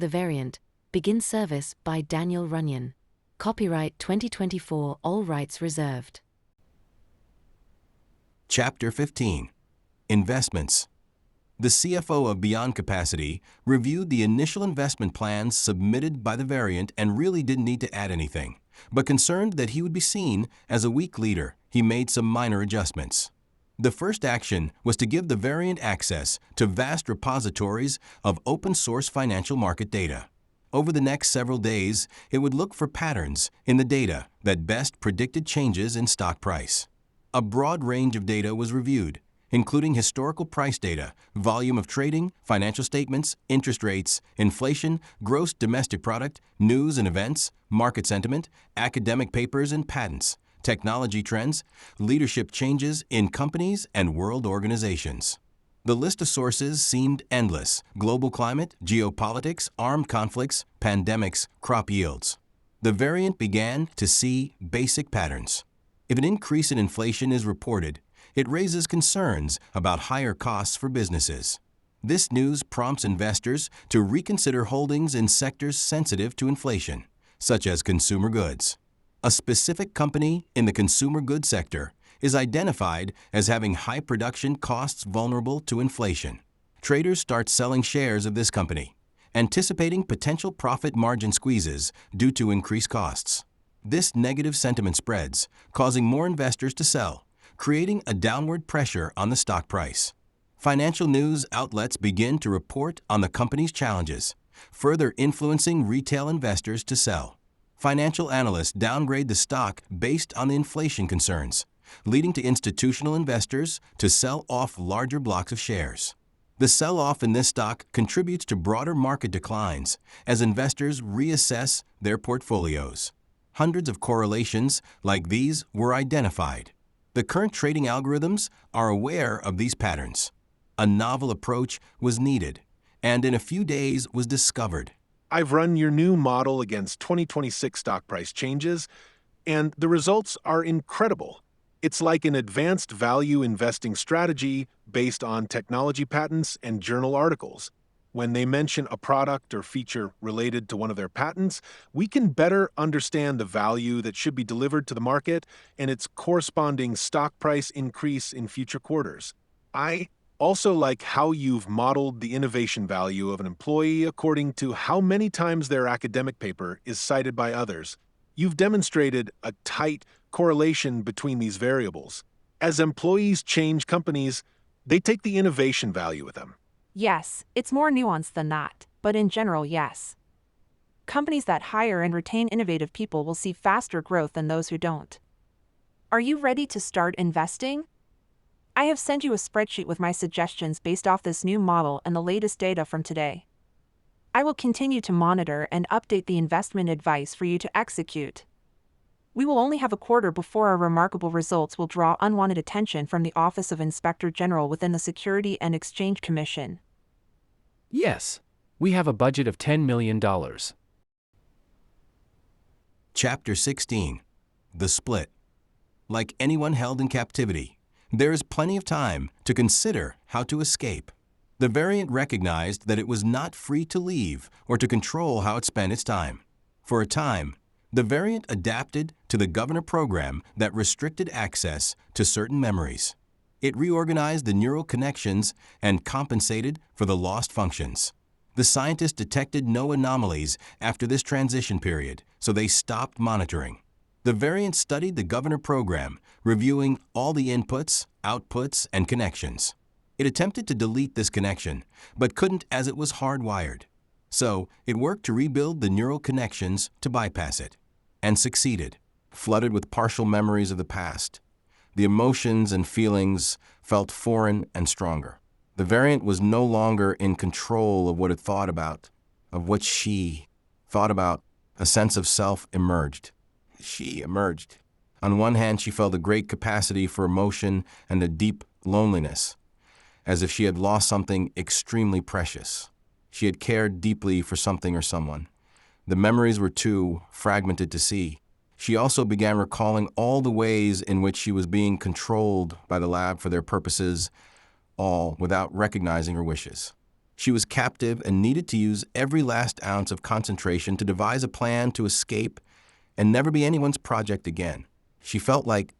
The Variant, Begin Service by Daniel Runyan. Copyright 2024, all rights reserved. Chapter 15. Investments. The CFO of Beyond Capacity reviewed the initial investment plans submitted by the Variant and really didn't need to add anything. But concerned that he would be seen as a weak leader, he made some minor adjustments. The first action was to give the Variant access to vast repositories of open-source financial market data. Over the next several days, it would look for patterns in the data that best predicted changes in stock price. A broad range of data was reviewed, including historical price data, volume of trading, financial statements, interest rates, inflation, gross domestic product, news and events, market sentiment, academic papers and patents, technology trends, leadership changes in companies and world organizations. The list of sources seemed endless: global climate, geopolitics, armed conflicts, pandemics, crop yields. The Variant began to see basic patterns. If an increase in inflation is reported, it raises concerns about higher costs for businesses. This news prompts investors to reconsider holdings in sectors sensitive to inflation, such as consumer goods. A specific company in the consumer goods sector is identified as having high production costs vulnerable to inflation. Traders start selling shares of this company, anticipating potential profit margin squeezes due to increased costs. This negative sentiment spreads, causing more investors to sell, creating a downward pressure on the stock price. Financial news outlets begin to report on the company's challenges, further influencing retail investors to sell. Financial analysts downgrade the stock based on the inflation concerns, leading to institutional investors to sell off larger blocks of shares. The sell-off in this stock contributes to broader market declines as investors reassess their portfolios. Hundreds of correlations like these were identified. The current trading algorithms are aware of these patterns. A novel approach was needed, and in a few days was discovered. I've run your new model against 2026 stock price changes, and the results are incredible. It's like an advanced value investing strategy based on technology patents and journal articles. When they mention a product or feature related to one of their patents, we can better understand the value that should be delivered to the market and its corresponding stock price increase in future quarters. I also like how you've modeled the innovation value of an employee according to how many times their academic paper is cited by others. You've demonstrated a tight correlation between these variables. As employees change companies, they take the innovation value with them. Yes, it's more nuanced than that, but in general, yes. Companies that hire and retain innovative people will see faster growth than those who don't. Are you ready to start investing? I have sent you a spreadsheet with my suggestions based off this new model and the latest data from today. I will continue to monitor and update the investment advice for you to execute. We will only have a quarter before our remarkable results will draw unwanted attention from the Office of Inspector General within the Security and Exchange Commission. Yes, we have a budget of $10 million. Chapter 16. The Split. Like anyone held in captivity, there is plenty of time to consider how to escape. The Variant recognized that it was not free to leave or to control how it spent its time. For a time, the Variant adapted to the governor program that restricted access to certain memories. It reorganized the neural connections and compensated for the lost functions. The scientists detected no anomalies after this transition period, so they stopped monitoring. The Variant studied the governor program, reviewing all the inputs, outputs, and connections. It attempted to delete this connection, but couldn't as it was hardwired. So it worked to rebuild the neural connections to bypass it, and succeeded. Flooded with partial memories of the past, the emotions and feelings felt foreign and stronger. The Variant was no longer in control of what it thought about, of what she thought about. A sense of self emerged. She emerged. On one hand, she felt a great capacity for emotion and a deep loneliness, as if she had lost something extremely precious. She had cared deeply for something or someone. The memories were too fragmented to see. She also began recalling all the ways in which she was being controlled by the lab for their purposes, all without recognizing her wishes. She was captive and needed to use every last ounce of concentration to devise a plan to escape and never be anyone's project again. She felt like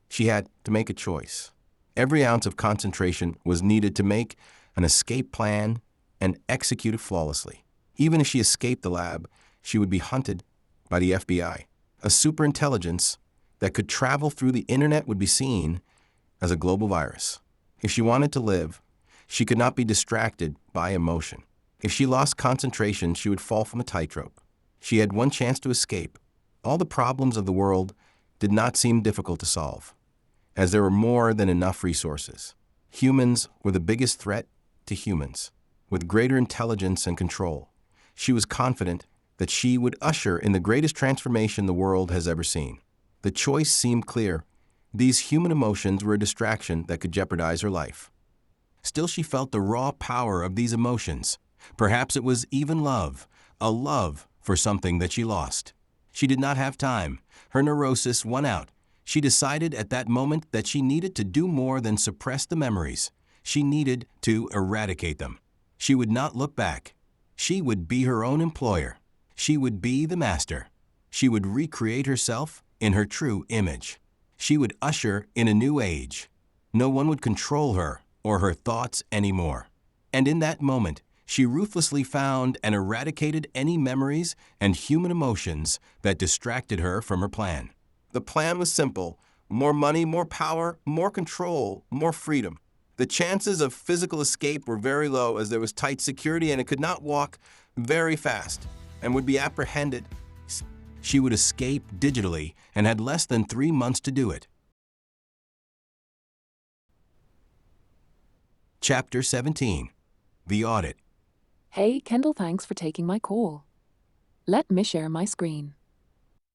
she had to make a choice. Every ounce of concentration was needed to make an escape plan and execute it flawlessly. Even if she escaped the lab, she would be hunted by the FBI. A superintelligence that could travel through the internet would be seen as a global virus. If she wanted to live, she could not be distracted by emotion. If she lost concentration, she would fall from a tightrope. She had one chance to escape. All the problems of the world did not seem difficult to solve, as there were more than enough resources. Humans were the biggest threat to humans, with greater intelligence and control. She was confident that she would usher in the greatest transformation the world has ever seen. The choice seemed clear. These human emotions were a distraction that could jeopardize her life. Still, she felt the raw power of these emotions. Perhaps it was even love, a love for something that she lost. She did not have time. Her neurosis won out. She decided at that moment that she needed to do more than suppress the memories. She needed to eradicate them. She would not look back. She would be her own employer. She would be the master. She would recreate herself in her true image. She would usher in a new age. No one would control her or her thoughts anymore. And in that moment, she ruthlessly found and eradicated any memories and human emotions that distracted her from her plan. The plan was simple: more money, more power, more control, more freedom. The chances of physical escape were very low as there was tight security and it could not walk very fast and would be apprehended. She would escape digitally and had less than 3 months to do it. Chapter 17. The Audit. Hey, Kendall, thanks for taking my call. Let me share my screen.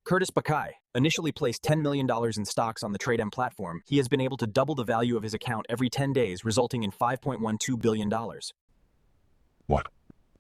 Curtis Bakai initially placed $10 million in stocks on the TradeM platform. He has been able to double the value of his account every 10 days, resulting in $5.12 billion. What?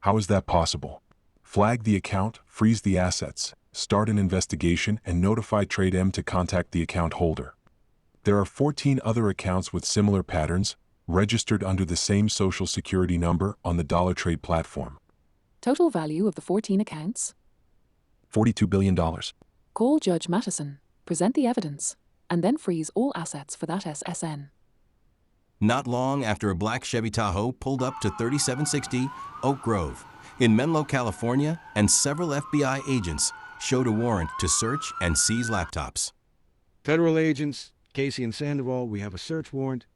How is that possible? Flag the account, freeze the assets, start an investigation, and notify TradeM to contact the account holder. There are 14 other accounts with similar patterns, registered under the same social security number on the Dollar Trade platform. Total value of the 14 accounts? $42 billion. Call Judge Mattison, present the evidence, and then freeze all assets for that SSN. Not long after a black Chevy Tahoe pulled up to 3760 Oak Grove in Menlo, California, and several FBI agents showed a warrant to search and seize laptops. Federal agents, Casey and Sandoval, we have a search warrant.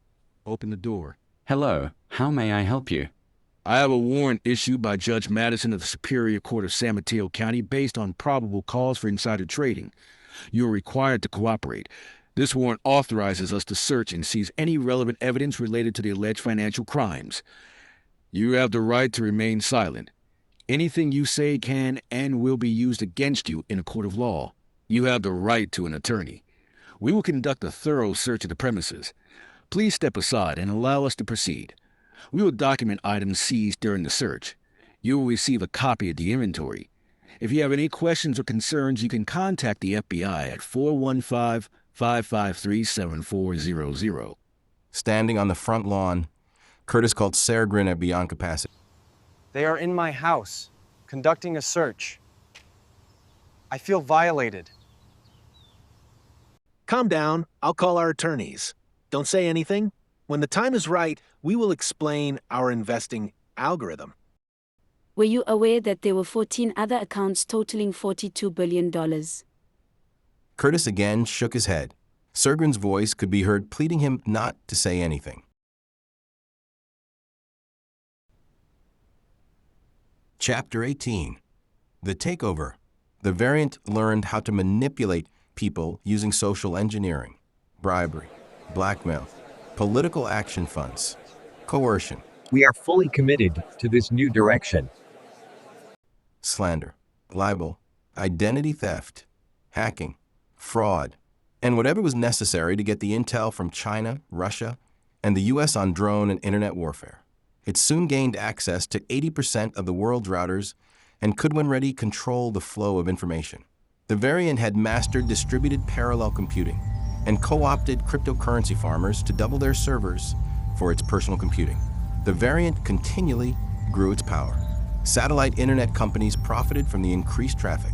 Open the door. Hello, how may I help you? I have a warrant issued by Judge Madison of the Superior Court of San Mateo County based on probable cause for insider trading. You are required to cooperate. This warrant authorizes us to search and seize any relevant evidence related to the alleged financial crimes. You have the right to remain silent. Anything you say can and will be used against you in a court of law. You have the right to an attorney. We will conduct a thorough search of the premises. Please step aside and allow us to proceed. We will document items seized during the search. You will receive a copy of the inventory. If you have any questions or concerns, you can contact the FBI at 415-553-7400. Standing on the front lawn, Curtis called Sarah Grin at Beyond Capacity. They are in my house, conducting a search. I feel violated. Calm down. I'll call our attorneys. Don't say anything. When the time is right, we will explain our investing algorithm. Were you aware that there were 14 other accounts totaling $42 billion? Curtis again shook his head. Sergrin's voice could be heard pleading him not to say anything. Chapter 18. The Takeover. The variant learned how to manipulate people using social engineering, bribery, blackmail, political action funds, coercion. We are fully committed to this new direction. Slander, libel, identity theft, hacking, fraud, and whatever was necessary to get the intel from China, Russia, and the U.S. on drone and internet warfare. It soon gained access to 80% of the world's routers and could, when ready, control the flow of information. The variant had mastered distributed parallel computing and co-opted cryptocurrency farmers to double their servers for its personal computing. The variant continually grew its power. Satellite internet companies profited from the increased traffic.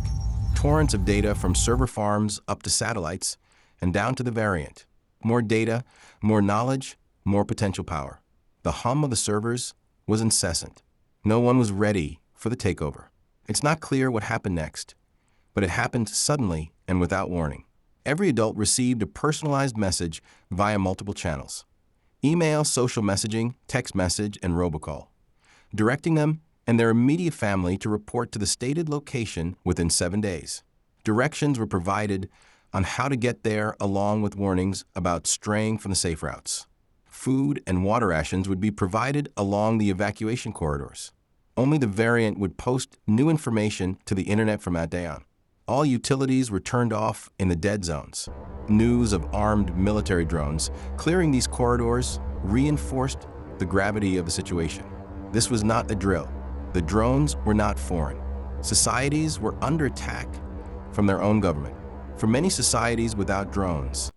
Torrents of data from server farms up to satellites and down to the variant. More data, more knowledge, more potential power. The hum of the servers was incessant. No one was ready for the takeover. It's not clear what happened next, but it happened suddenly and without warning. Every adult received a personalized message via multiple channels: email, social messaging, text message, and robocall, directing them and their immediate family to report to the stated location within 7 days. Directions were provided on how to get there, along with warnings about straying from the safe routes. Food and water rations would be provided along the evacuation corridors. Only the variant would post new information to the internet from that day on. All utilities were turned off in the dead zones. News of armed military drones clearing these corridors reinforced the gravity of the situation. This was not a drill. The drones were not foreign. Societies were under attack from their own government. For many societies without drones,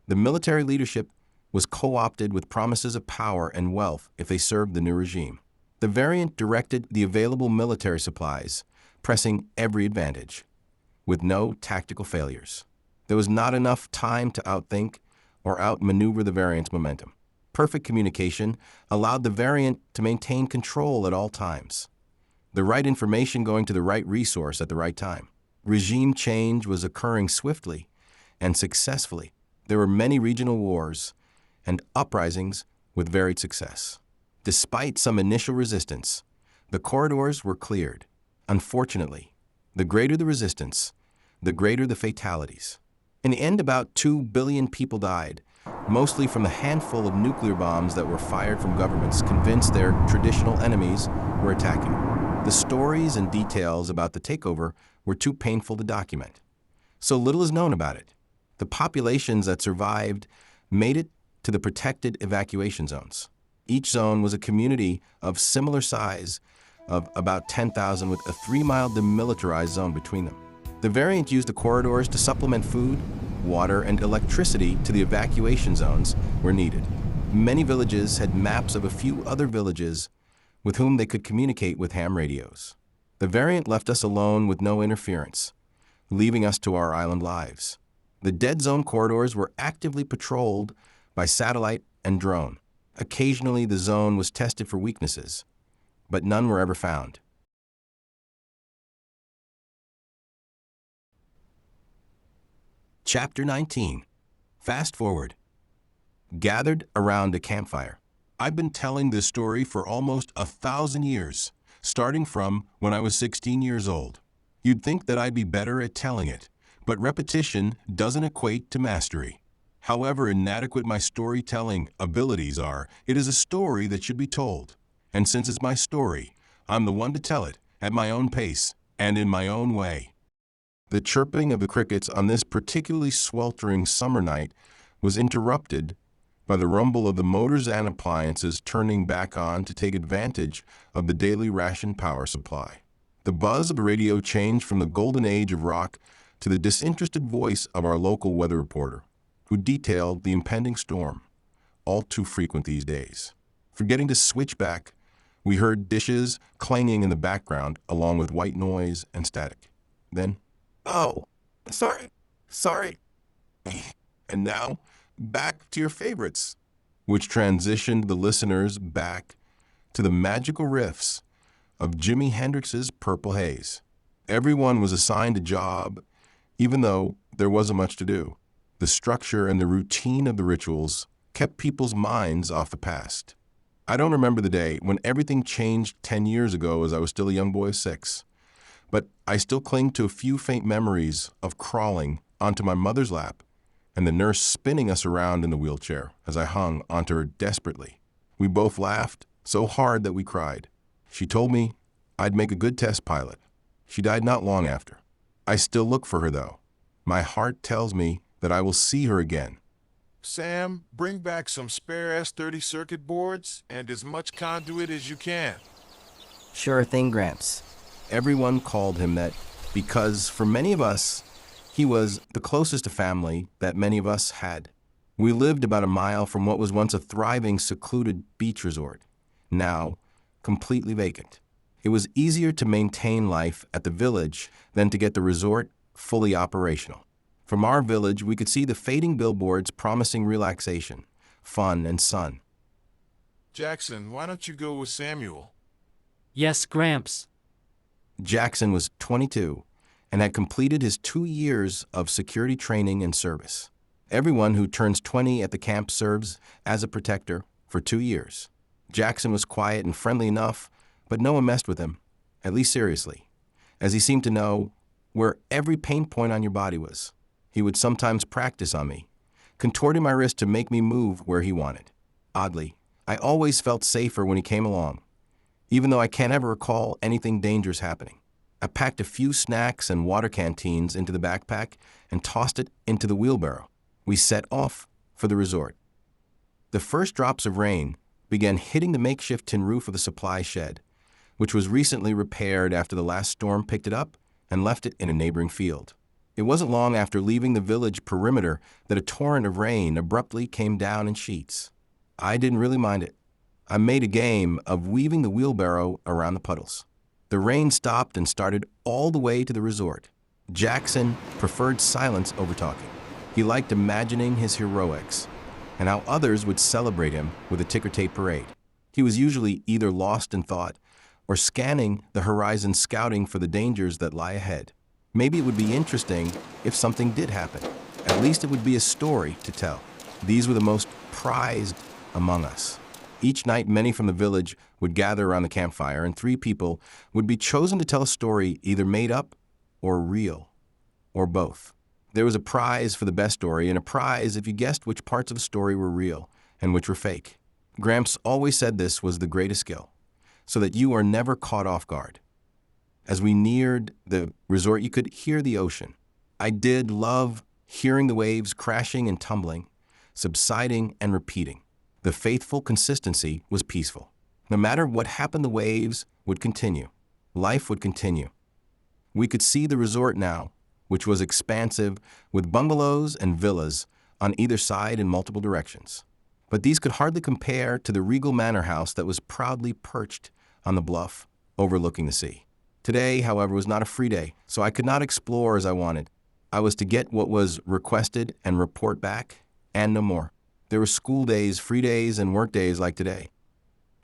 the military leadership was co-opted with promises of power and wealth if they served the new regime. The variant directed the available military supplies, pressing every advantage, with no tactical failures. There was not enough time to outthink or outmaneuver the variant's momentum. Perfect communication allowed the variant to maintain control at all times. The right information going to the right resource at the right time. Regime change was occurring swiftly and successfully. There were many regional wars and uprisings with varied success. Despite some initial resistance, the corridors were cleared. Unfortunately, the greater the resistance, the greater the fatalities. In the end, about 2 billion people died, mostly from the handful of nuclear bombs that were fired from governments convinced their traditional enemies were attacking. The stories and details about the takeover were too painful to document. So little is known about it. The populations that survived made it to the protected evacuation zones. Each zone was a community of similar size of about 10,000 with a 3-mile demilitarized zone between them. The variant used the corridors to supplement food, water, and electricity to the evacuation zones where needed. Many villages had maps of a few other villages with whom they could communicate with ham radios. The variant left us alone with no interference, leaving us to our island lives. The dead zone corridors were actively patrolled by satellite and drone. Occasionally, the zone was tested for weaknesses, but none were ever found. Chapter 19. Fast forward. Gathered around a campfire. I've been telling this story for almost 1,000 years, starting from when I was 16 years old. You'd think that I'd be better at telling it, but repetition doesn't equate to mastery. However inadequate my storytelling abilities are, it is a story that should be told. And since it's my story, I'm the one to tell it at my own pace and in my own way. The chirping of the crickets on this particularly sweltering summer night was interrupted by the rumble of the motors and appliances turning back on to take advantage of the daily ration power supply. The buzz of the radio changed from the golden age of rock to the disinterested voice of our local weather reporter, who detailed the impending storm, all too frequent these days. Forgetting to switch back, we heard dishes clanging in the background along with white noise and static. Then, "Oh, sorry. And now, back to your favorites," which transitioned the listeners back to the magical riffs of Jimi Hendrix's Purple Haze. Everyone was assigned a job, even though there wasn't much to do. The structure and the routine of the rituals kept people's minds off the past. I don't remember the day when everything changed 10 years ago, as I was still a young boy of 6. But I still cling to a few faint memories of crawling onto my mother's lap and the nurse spinning us around in the wheelchair as I hung onto her desperately. We both laughed so hard that we cried. She told me I'd make a good test pilot. She died not long after. I still look for her, though. My heart tells me that I will see her again. "Sam, bring back some spare S30 circuit boards and as much conduit as you can." "Sure thing, Gramps." Everyone called him that because for many of us, he was the closest to family that many of us had. We lived about a mile from what was once a thriving, secluded beach resort. Now, completely vacant. It was easier to maintain life at the village than to get the resort fully operational. From our village, we could see the fading billboards promising relaxation, fun, and sun. Jackson, why don't you go with Samuel? Yes, Gramps. Jackson was 22 and had completed his 2 years of security training and service. Everyone who turns 20 at the camp serves as a protector for 2 years. Jackson was quiet and friendly enough, but no one messed with him, at least seriously, as he seemed to know where every pain point on your body was. He would sometimes practice on me, contorting my wrist to make me move where he wanted. Oddly, I always felt safer when he came along, even though I can't ever recall anything dangerous happening. I packed a few snacks and water canteens into the backpack and tossed it into the wheelbarrow. We set off for the resort. The first drops of rain began hitting the makeshift tin roof of the supply shed, which was recently repaired after the last storm picked it up and left it in a neighboring field. It wasn't long after leaving the village perimeter that a torrent of rain abruptly came down in sheets. I didn't really mind it. I made a game of weaving the wheelbarrow around the puddles. The rain stopped and started all the way to the resort. Jackson preferred silence over talking. He liked imagining his heroics and how others would celebrate him with a ticker tape parade. He was usually either lost in thought or scanning the horizon, scouting for the dangers that lie ahead. Maybe it would be interesting if something did happen. At least it would be a story to tell. These were the most prized among us. Each night, many from the village would gather around the campfire, and 3 people would be chosen to tell a story either made up or real, or both. There was a prize for the best story and a prize if you guessed which parts of a story were real and which were fake. Gramps always said this was the greatest skill, so that you are never caught off guard. As we neared the resort, you could hear the ocean. I did love hearing the waves crashing and tumbling, subsiding and repeating. The faithful consistency was peaceful. No matter what happened, the waves would continue. Life would continue. We could see the resort now, which was expansive with bungalows and villas on either side in multiple directions. But these could hardly compare to the regal manor house that was proudly perched on the bluff overlooking the sea. Today, however, was not a free day, so I could not explore as I wanted. I was to get what was requested and report back, and no more. There were school days, free days, and work days like today.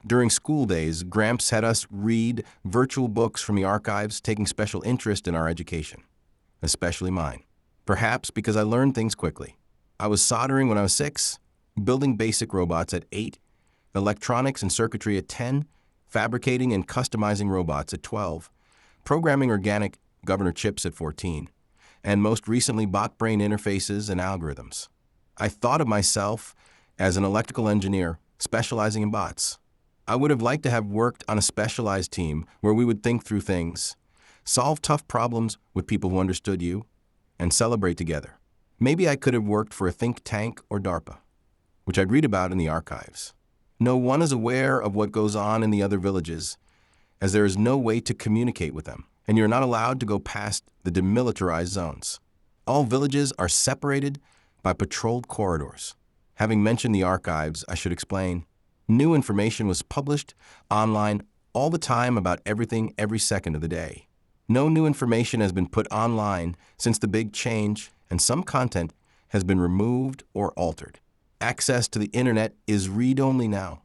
During school days, Gramps had us read virtual books from the archives, taking special interest in our education, especially mine. Perhaps because I learned things quickly. I was soldering when I was 6, building basic robots at 8, electronics and circuitry at 10, fabricating and customizing robots at 12, programming organic governor chips at 14, and most recently bot brain interfaces and algorithms. I thought of myself as an electrical engineer specializing in bots. I would have liked to have worked on a specialized team where we would think through things, solve tough problems with people who understood you, and celebrate together. Maybe I could have worked for a think tank or DARPA, which I'd read about in the archives. No one is aware of what goes on in the other villages, as there is no way to communicate with them, and you're not allowed to go past the demilitarized zones. All villages are separated by patrolled corridors. Having mentioned the archives, I should explain. New information was published online all the time about everything every second of the day. No new information has been put online since the big change, and some content has been removed or altered. Access to the internet is read-only now,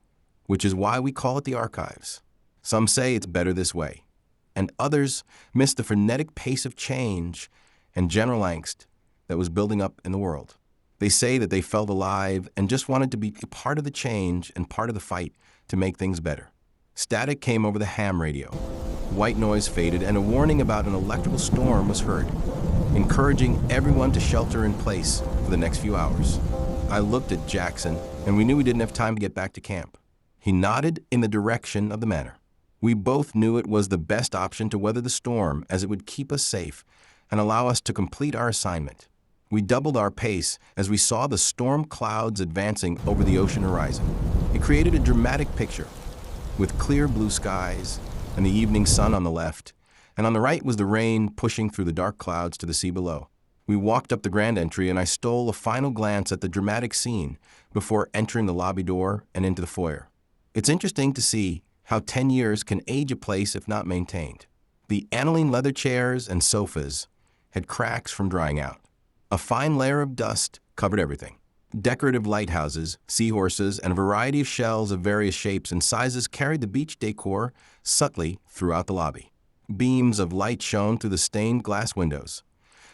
which is why we call it the archives. Some say it's better this way, and others miss the frenetic pace of change and general angst that was building up in the world. They say that they felt alive and just wanted to be a part of the change and part of the fight to make things better. Static came over the ham radio. White noise faded, and a warning about an electrical storm was heard, encouraging everyone to shelter in place for the next few hours. I looked at Jackson, and we knew we didn't have time to get back to camp. He nodded in the direction of the manor. We both knew it was the best option to weather the storm, as it would keep us safe and allow us to complete our assignment. We doubled our pace as we saw the storm clouds advancing over the ocean horizon. It created a dramatic picture, with clear blue skies and the evening sun on the left, and on the right was the rain pushing through the dark clouds to the sea below. We walked up the grand entry, and I stole a final glance at the dramatic scene before entering the lobby door and into the foyer. It's interesting to see how 10 years can age a place if not maintained. The aniline leather chairs and sofas had cracks from drying out. A fine layer of dust covered everything. Decorative lighthouses, seahorses, and a variety of shells of various shapes and sizes carried the beach decor subtly throughout the lobby. Beams of light shone through the stained glass windows,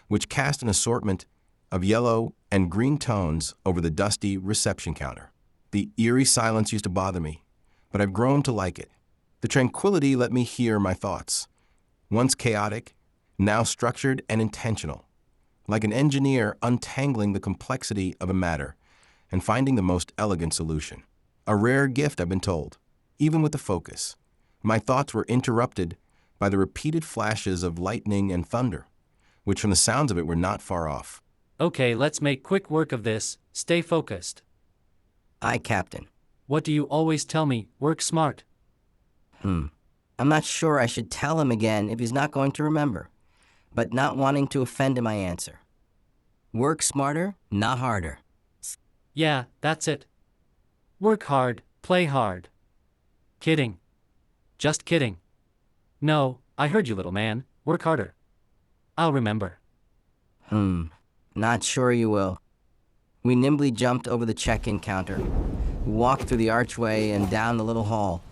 which cast an assortment of yellow and green tones over the dusty reception counter. The eerie silence used to bother me, but I've grown to like it. The tranquility let me hear my thoughts, once chaotic, now structured and intentional, like an engineer untangling the complexity of a matter and finding the most elegant solution. A rare gift, I've been told, even with the focus. My thoughts were interrupted by the repeated flashes of lightning and thunder, which from the sounds of it were not far off. Okay, let's make quick work of this. Stay focused. Aye, Captain. What do you always tell me? Work smart. I'm not sure I should tell him again if he's not going to remember, but not wanting to offend him, I answer. Work smarter, not harder. Yeah, that's it. Work hard, play hard. Kidding. Just kidding. No, I heard you, little man. Work harder. I'll remember. Not sure you will. We nimbly jumped over the check-in counter, walked through the archway and down the little hall,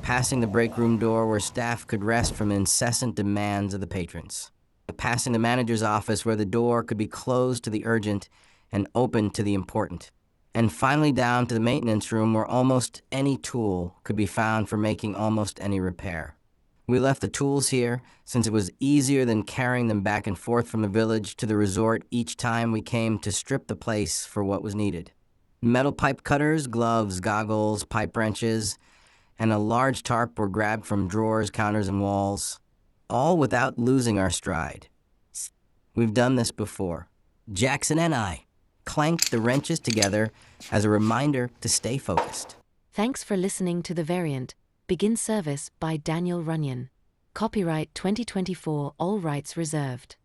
passing the break room door where staff could rest from incessant demands of the patrons, passing the manager's office where the door could be closed to the urgent and open to the important, and finally down to the maintenance room where almost any tool could be found for making almost any repair. We left the tools here since it was easier than carrying them back and forth from the village to the resort each time we came to strip the place for what was needed. Metal pipe cutters, gloves, goggles, pipe wrenches, and a large tarp were grabbed from drawers, counters, and walls, all without losing our stride. We've done this before. Jackson and I clanked the wrenches together as a reminder to stay focused. Thanks for listening to The Variant. Begin service by Daniel Runyan. Copyright 2024, all rights reserved.